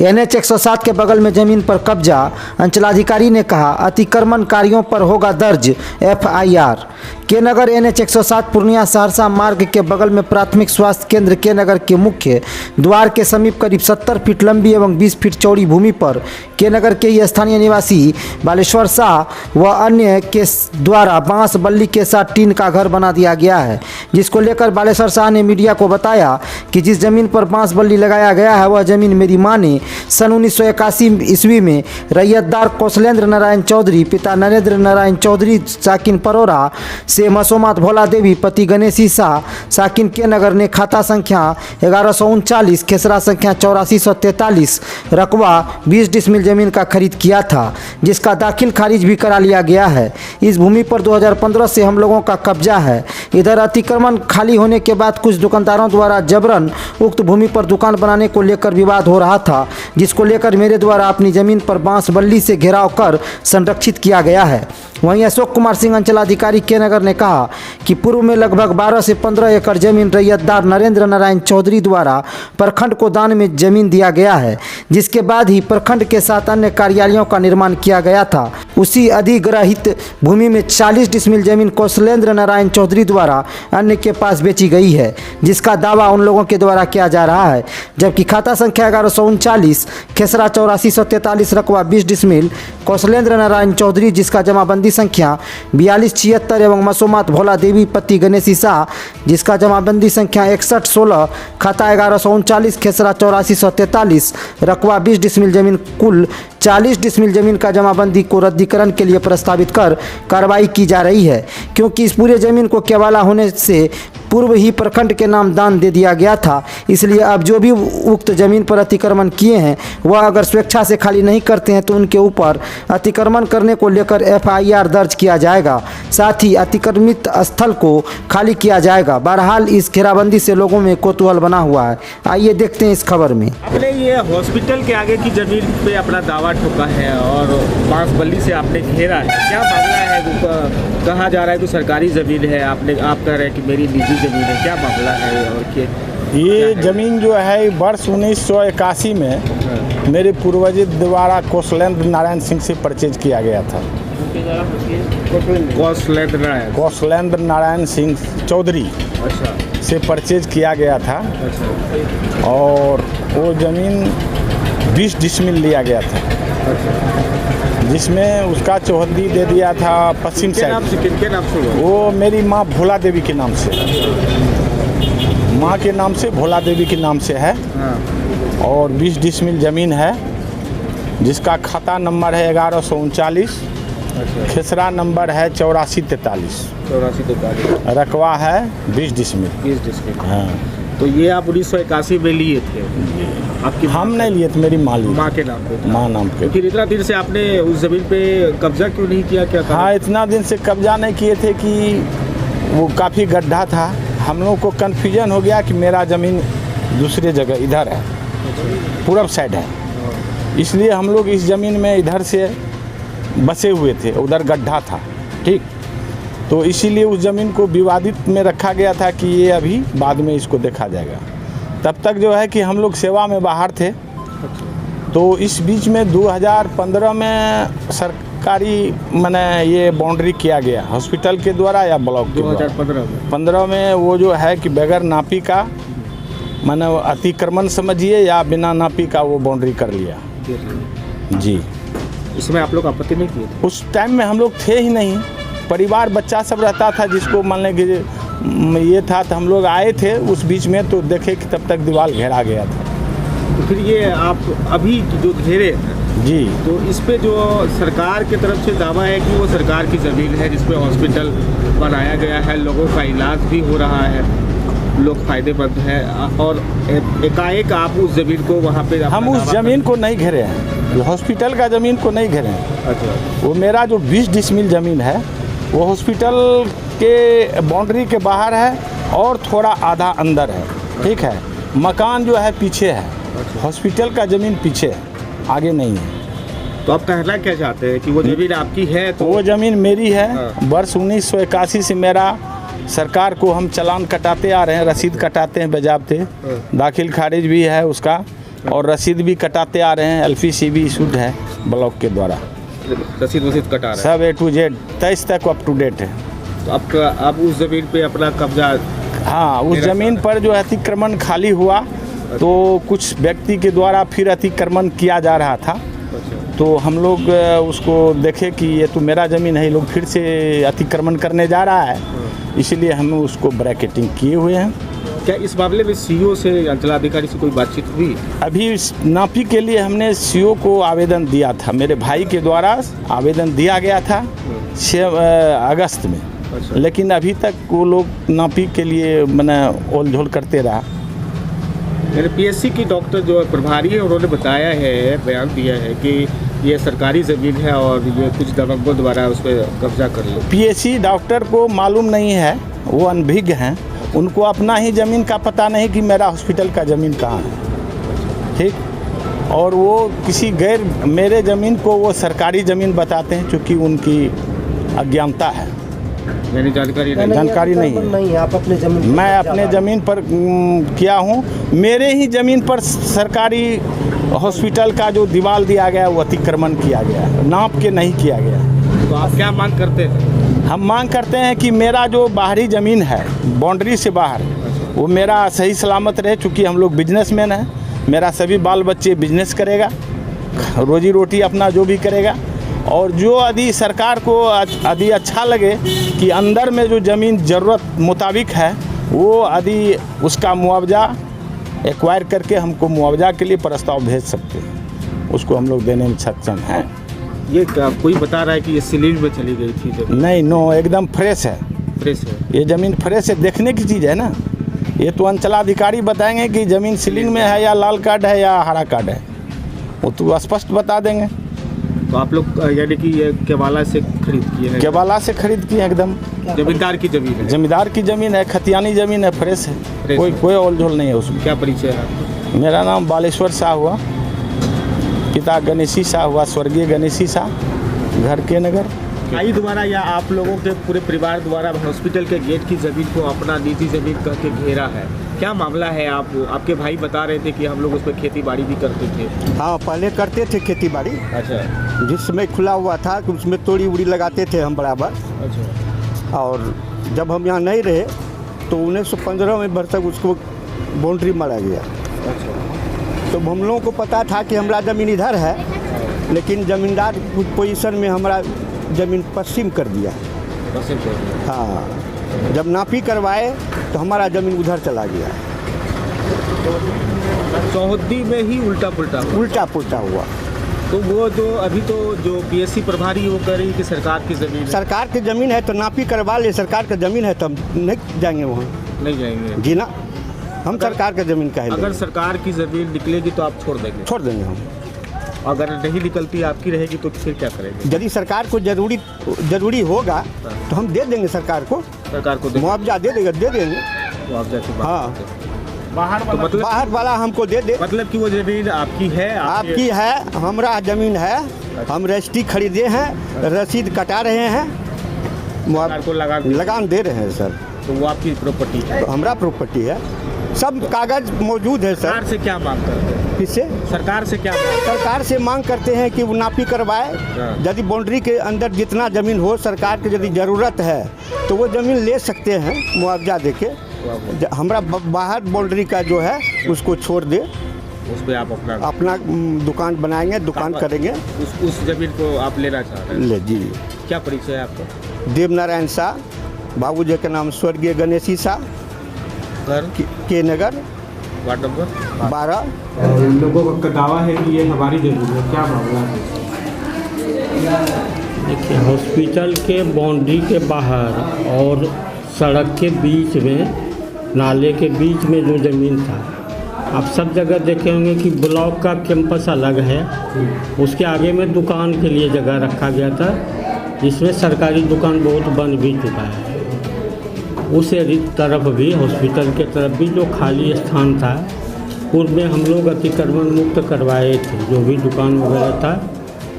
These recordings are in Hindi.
NH 107 के बगल में जमीन पर कब्जा, अंचलाधिकारी ने कहा अतिक्रमणकारियों पर होगा दर्ज FIR। के नगर NH 107 पूर्णिया सहरसा मार्ग के बगल में प्राथमिक स्वास्थ्य केंद्र के नगर के मुख्य द्वार के समीप करीब 70 फीट लंबी एवं 20 फीट चौड़ी भूमि पर के नगर के ही स्थानीय निवासी बालेश्वर शाह व अन्य के द्वारा बांस बल्ली के साथ टीन का घर बना दिया गया है, जिसको लेकर बालेश्वर शाह ने मीडिया को बताया कि जिस जमीन पर बांस बल्ली लगाया गया है वह जमीन मेरी मां ने सन 1981 ईस्वी में रैयतदार कौशलेंद्र नारायण चौधरी पिता नरेंद्र नारायण चौधरी साकिन परोरा से मसोमात भोला देवी पति गणेशी शाह साकिन के नगर ने खाता संख्या 1139 खेसरा संख्या 8443 रकबा 20 डिसमिल जमीन का खरीद किया था, जिसका दाखिल खारिज भी करा लिया गया है। इस भूमि पर 2015 से हम लोगों का कब्जा है। इधर अतिक्रमण खाली होने के बाद कुछ दुकानदारों द्वारा जबरन उक्त भूमि पर दुकान बनाने को लेकर विवाद हो रहा था, जिसको लेकर मेरे द्वारा अपनी जमीन पर बांस बल्ली से घेराव कर संरक्षित किया गया है। वहीं अशोक कुमार सिंह अंचलाधिकारी के नगर ने कहा कि पूर्व में लगभग 12 से 15 एकड़ जमीन रैयतदार नरेंद्र नारायण चौधरी द्वारा प्रखंड को दान में जमीन दिया गया है, जिसके बाद ही प्रखंड के साथ अन्य कार्यालयों का निर्माण किया गया था। उसी अधिग्रहित भूमि में 40 डिसमिल जमीन कौशलेंद्र नारायण चौधरी द्वारा अन्य के पास बेची गई है, जिसका दावा उन लोगों के द्वारा किया जा रहा है, जबकि खाता संख्या 1139 खेसरा 8443 रकबा 20 डिसमिल कौशलेंद्र नारायण चौधरी जिसका जमाबंदी संख्या 4276 एवं मसोमात भोला देवी पति गणेशी शाह जिसका जमाबंदी संख्या 6116 खाता 1139 खेसरा 8443 रकबा 20 डिसमिल जमीन कुल 40 डिसमिल जमीन का जमाबंदी को रद्दीकरण के लिए प्रस्तावित कर कार्रवाई की जा रही है, क्योंकि इस पूरे जमीन को केवाला होने से पूर्व ही प्रखंड के नाम दान दे दिया गया था। इसलिए अब जो भी उक्त जमीन पर अतिक्रमण किए हैं वह अगर स्वेच्छा से खाली नहीं करते हैं तो उनके ऊपर अतिक्रमण करने को लेकर FIR दर्ज किया जाएगा, साथ ही अतिक्रमित स्थल को खाली किया जाएगा। बहरहाल इस घेराबंदी से लोगों में कौतूहल बना हुआ है। आइए देखते हैं इस खबर में। आपने ये हॉस्पिटल के आगे की जमीन पे अपना दावा ठोका है और बांस बल्ली से आपने घेरा है, क्या मामला है? कहा जा रहा है कि सरकारी ज़मीन है, आप कह रहे हैं कि मेरी निजी ज़मीन है, क्या मामला है? और ये ज़मीन जो है वर्ष 1981 में मेरे पूर्वज द्वारा कौशलेंद्र नारायण सिंह से परचेज किया गया था। कौशलेंद्र नारायण सिंह चौधरी अच्छा से परचेज किया गया था। अच्छा। और वो ज़मीन 20 डिसमिल लिया गया था। अच्छा। जिसमें उसका चौहद्दी दे दिया था पश्चिम साइड। किनके नाम से? वो मेरी माँ भोला देवी के नाम से, माँ के नाम से भोला देवी के नाम से है। हाँ। और 20 डिसमिल ज़मीन है जिसका खाता नंबर है 1139। अच्छा। खेसरा नंबर है 8443 रकबा है 20 डिसमिल। 20 डिसमिल। हाँ। तो ये आप 1981 में लिए थे? आपकी हम नहीं लिए थे, मेरी माँ ली, माँ के नाम पे? माँ नाम पे। फिर इतना दिन से आपने उस जमीन पे कब्जा क्यों नहीं किया? क्या हाँ, इतना दिन से कब्जा नहीं किए थे कि वो काफ़ी गड्ढा था। हम लोग को कन्फ्यूजन हो गया कि मेरा ज़मीन दूसरे जगह इधर है, पूरब साइड है, इसलिए हम लोग इस ज़मीन में इधर से बसे हुए थे, उधर गड्ढा था। ठीक, तो इसीलिए उस ज़मीन को विवादित में रखा गया था कि ये अभी बाद में इसको देखा जाएगा। तब तक जो है कि हम लोग सेवा में बाहर थे। तो इस बीच में 2015 में सरकारी मैंने ये बाउंड्री किया गया हॉस्पिटल के द्वारा या ब्लॉक के द्वारा। 2015 में वो जो है कि बगैर नापी का मैंने अतिक्रमण समझिए या बिना नापी का वो बाउंड्री कर लिया जी। इसमें आप लोग आपत्ति नहीं किए? उस टाइम में हम लोग थे ही नहीं, परिवार बच्चा सब रहता था, जिसको मान लें कि ये था। तो हम लोग आए थे उस बीच में तो देखे कि तब तक दीवार घेरा गया था। तो फिर ये आप अभी जो घेरे जी, तो इस पे जो सरकार की तरफ से दावा है कि वो सरकार की ज़मीन है जिसपे हॉस्पिटल बनाया गया है, लोगों का इलाज भी हो रहा है, लोग फायदेमंद है, और एकाएक आप उस ज़मीन को वहाँ पे हम उस ज़मीन को नहीं घेरे हैं, हॉस्पिटल का ज़मीन को नहीं घेरे हैं। अच्छा। वो मेरा जो 20 डिसमिल ज़मीन है वो हॉस्पिटल के बाउंड्री के बाहर है और थोड़ा आधा अंदर है। ठीक है, मकान जो है पीछे है, हॉस्पिटल का ज़मीन पीछे है, आगे नहीं है। तो आप कहना क्या चाहते हैं कि वो ज़मीन आपकी है? तो वो ज़मीन मेरी है। वर्ष 1981 से मेरा सरकार को हम चालान कटाते आ रहे हैं, रसीद कटाते हैं, बजाबते, दाखिल खारिज भी है उसका। और रसीद भी कटाते आ रहे हैं, एलपीसी भी इशूड है ब्लॉक के द्वारा, रसीद वसीद कटा रहे सब A to Z 23 तक अप टू डेट है। हैं तो आपका आप उस ज़मीन पे अपना कब्जा हाँ, उस ज़मीन पर जो अतिक्रमण खाली हुआ तो कुछ व्यक्ति के द्वारा फिर अतिक्रमण किया जा रहा था, तो हम लोग उसको देखे कि ये तो मेरा ज़मीन है, ये लोग फिर से अतिक्रमण करने जा रहा है, इसीलिए हम उसको ब्रैकेटिंग किए हुए हैं। क्या इस मामले में सीओ से अंचलाधिकारी से कोई बातचीत हुई? अभी इस नापी के लिए हमने सीओ को आवेदन दिया था, मेरे भाई के द्वारा आवेदन दिया गया था 6 अगस्त में, लेकिन अभी तक वो लोग नापी के लिए मैंने ओल झोल करते रहा। मेरे पीएससी की डॉक्टर जो प्रभारी है उन्होंने बताया है, बयान दिया है कि ये सरकारी ज़मीन है और ये कुछ दबंगों द्वारा उस पर कब्जा कर लो। पीएससी डॉक्टर को मालूम नहीं है, वो अनभिज्ञ हैं, उनको अपना ही ज़मीन का पता नहीं कि मेरा हॉस्पिटल का ज़मीन कहाँ है, ठीक। और वो किसी गैर मेरे ज़मीन को वो सरकारी ज़मीन बताते हैं, चूँकि उनकी अज्ञानता है, यानी जानकारी नहीं। जानकारी नहीं है। नहीं है, आप अपने जमीन मैं अपने ज़मीन पर किया हूँ, मेरे ही ज़मीन पर सरकारी हॉस्पिटल का जो दीवार दिया गया वो अतिक्रमण किया गया, नाप के नहीं किया गया। तो आप क्या मांग करते हैं? हम मांग करते हैं कि मेरा जो बाहरी ज़मीन है, बाउंड्री से बाहर, वो मेरा सही सलामत रहे, चूँकि हम लोग बिजनेसमैन हैं, मेरा सभी बाल बच्चे बिजनेस करेगा, रोजी रोटी अपना जो भी करेगा, और जो यदि सरकार को यदि अच्छा लगे कि अंदर में जो ज़मीन ज़रूरत मुताबिक है, वो यदि उसका मुआवजा एक्वायर करके हमको मुआवजा के लिए प्रस्ताव भेज सकते हैं, उसको हम लोग देने में सक्षम हैं। ये कोई बता रहा है कि ये सीलिंग में चली गई थी जब? नहीं, नो, एकदम फ्रेश है, फ्रेश है। ये ज़मीन फ्रेश है, देखने की चीज़ है ना। ये तो अंचलाधिकारी बताएंगे कि ज़मीन सीलिंग में है या लाल कार्ड है या हरा कार्ड है, वो तो स्पष्ट बता देंगे। तो आप लोग यानी कि ये केवाला से खरीद किए हैं? केवाला से खरीद की एकदम, जमींदार की ज़मीन है? जमींदार की ज़मीन है, खतियानी ज़मीन है, फ्रेश है, कोई ओल झोल नहीं है उसमें। क्या परिचय है आपका? मेरा नाम बालेश्वर शाह हुआ, पिता गणेशी शाह हुआ, स्वर्गीय गणेशी शाह, घर के नगर। भाई द्वारा या आप लोगों के पूरे परिवार द्वारा हॉस्पिटल के गेट की ज़मीन को अपना निजी ज़मीन कह के घेरा है, क्या मामला है? आपके भाई बता रहे थे कि हम लोग उस पर खेती बाड़ी भी करते थे। हाँ, पहले करते थे खेती बाड़ी, अच्छा जिसमें खुला हुआ था कि उसमें तोड़ी उड़ी लगाते थे हम बराबर। अच्छा। और जब हम यहाँ नहीं रहे तो 1915 में भरतक उसको बाउंड्री मारा गया। अच्छा। तो हम लोगों को पता था कि हमारा ज़मीन इधर है, लेकिन ज़मींदार कुछ पोजीशन में हमारा ज़मीन पश्चिम कर दिया। पश्चिम कर दिया। हाँ, जब नापी करवाए तो हमारा ज़मीन उधर चला गया, चौहद्दी में ही उल्टा पुल्टा हुआ। उल्टा पुल्टा हुआ। तो वो जो अभी तो जो पीएससी प्रभारी वो कह रही है कि सरकार की ज़मीन है। सरकार की ज़मीन है तो नापी करवा ले, सरकार की ज़मीन है तो हम नहीं जाएंगे वहाँ। नहीं जाएंगे जी ना, हम सरकार की ज़मीन का है। अगर सरकार की ज़मीन निकलेगी तो आप छोड़ देंगे? छोड़ देंगे हम। अगर नहीं निकलती आपकी रहेगी तो फिर क्या करेंगे? यदि सरकार को जरूरी होगा तो हम दे देंगे सरकार को, सरकार को मुआवजा दे देंगे। मुआवजा की बात हाँ, करते हैं। तो मतलब बाहर वाला हमको दे दे। मतलब कि वो ज़मीन आपकी है? आपकी है, हमारा ज़मीन है, हम रजिस्ट्री खरीदे हैं, रसीद कटा रहे हैं, सरकार को लगान दे रहे हैं सर। तो वो आपकी प्रॉपर्टी है? तो हमारा प्रॉपर्टी है, सब कागज मौजूद है सर। सरकार से क्या मांग करते हैं? किससे? सरकार से क्या मांग? सरकार से मांग करते हैं कि वो नापी करवाए। यदि बाउंड्री के अंदर जितना ज़मीन हो, सरकार की यदि ज़रूरत है तो वो ज़मीन ले सकते हैं मुआवजा देके। हमारा बाहर बाउंड्री का जो है उसको छोड़ दे, उस पर आप अपना दुकान बनाएंगे, दुकान करेंगे। उस ज़मीन को आप लेना चाह रहे हैं? ले जी। क्या परिचय है आपका? देवनारायण शाह, बाबूजी का नाम स्वर्गीय गणेशी शाह, घर के नगर, वार्ड नंबर 12। इन लोगों का दावा है कि ये हमारी ज़मीन है, क्या मामला है? देखिए, हॉस्पिटल के बाउंड्री के बाहर और सड़क के बीच में, नाले के बीच में जो ज़मीन था, आप सब जगह देखे होंगे कि ब्लॉक का कैंपस अलग है, उसके आगे में दुकान के लिए जगह रखा गया था, जिसमें सरकारी दुकान बहुत बन भी चुका है। उस तरफ भी, हॉस्पिटल के तरफ भी जो खाली स्थान था, पूर्व में हम लोग अतिक्रमण मुक्त करवाए थे। जो भी दुकान वगैरह था,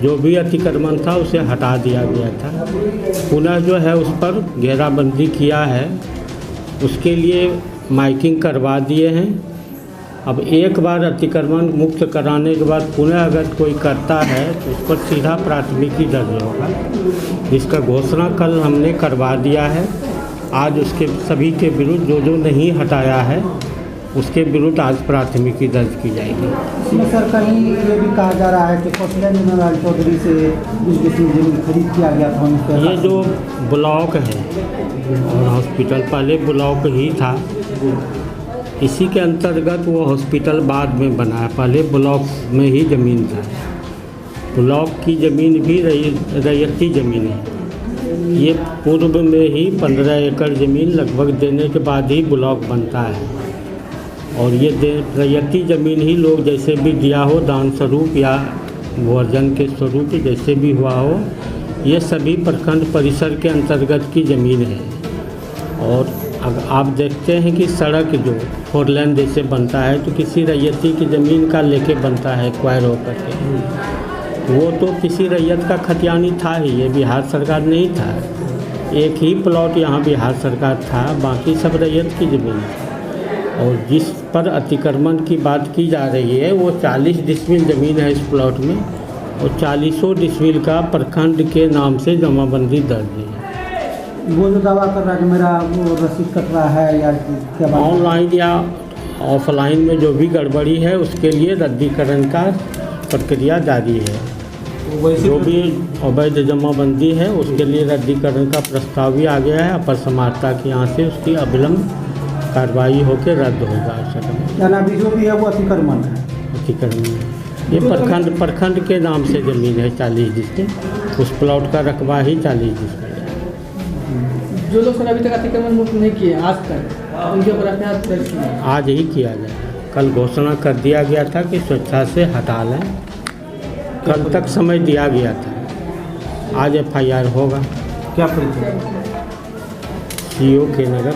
जो भी अतिक्रमण था उसे हटा दिया गया था। पुनः जो है उस पर घेराबंदी किया है, उसके लिए माइकिंग करवा दिए हैं अब एक बार अतिक्रमण मुक्त कराने के बाद पुनः अगर कोई करता है तो उस पर सीधा प्राथमिकी दर्ज होगा, जिसका घोषणा कल हमने करवा दिया है। आज उसके सभी के विरुद्ध जो नहीं हटाया है उसके विरुद्ध आज प्राथमिकी दर्ज की जाएगी। इसमें सर कहीं ये भी कहा जा रहा है कि कौशल्या मीनालाल चौधरी से जमीन खरीद किया गया था। ये जो ब्लॉक है और हॉस्पिटल पहले ब्लॉक ही था, इसी के अंतर्गत वो हॉस्पिटल बाद में बना है, पहले ब्लॉक में ही ज़मीन था। ब्लॉक की ज़मीन भी रैयती ज़मीन है। ये पूर्व में ही 15 एकड़ ज़मीन लगभग देने के बाद ही ब्लॉक बनता है, और ये रैयती ज़मीन ही लोग जैसे भी दिया हो दान स्वरूप या वर्जन के स्वरूप जैसे भी हुआ हो, ये सभी प्रखंड परिसर के अंतर्गत की ज़मीन है। और अब आप देखते हैं कि सड़क जो 4 लेन जैसे बनता है तो किसी रैयती की ज़मीन का लेके बनता है एक्वायर होकर के, वो तो किसी रैयत का खतियानी था ही, ये बिहार सरकार नहीं था। एक ही प्लॉट यहाँ बिहार सरकार था, बाकी सब रैयत की ज़मीन है। और जिस पर अतिक्रमण की बात की जा रही है वो 40 डिसमिल ज़मीन है इस प्लॉट में, और 40 डिसमिल का प्रखंड के नाम से जमाबंदी दर्ज है। वो जो दावा कर रहा है कि मेरा वो रसीद कट रहा है या क्या बात है? ऑनलाइन या ऑफलाइन में जो भी गड़बड़ी है उसके लिए रद्दीकरण का प्रक्रिया जारी है। जो भी अवैध जमाबंदी है उसके लिए रद्दीकरण का प्रस्ताव भी आ गया है। अपर समाहर्ता के यहाँ से उसकी अविलंब कार्रवाई होकर रद्द होगा। क्या ना भी जो भी है वो अतिक्रमण है। अतिक्रमण ये प्रखंड के नाम से ज़मीन है 40 डिसमिल, उस प्लॉट का रकबा ही 40 डिसमिल। जो लोग अभी तक अतिक्रमण मुक्त नहीं किए आज तक, उनके ऊपर अपने हाथ दर्ज किए, आज ही किया जाए। कल घोषणा कर दिया गया था कि स्वेच्छा से हटा लें, कल तक समय दिया गया था। आज FIR होगा। क्या परिचय? CO के नगर।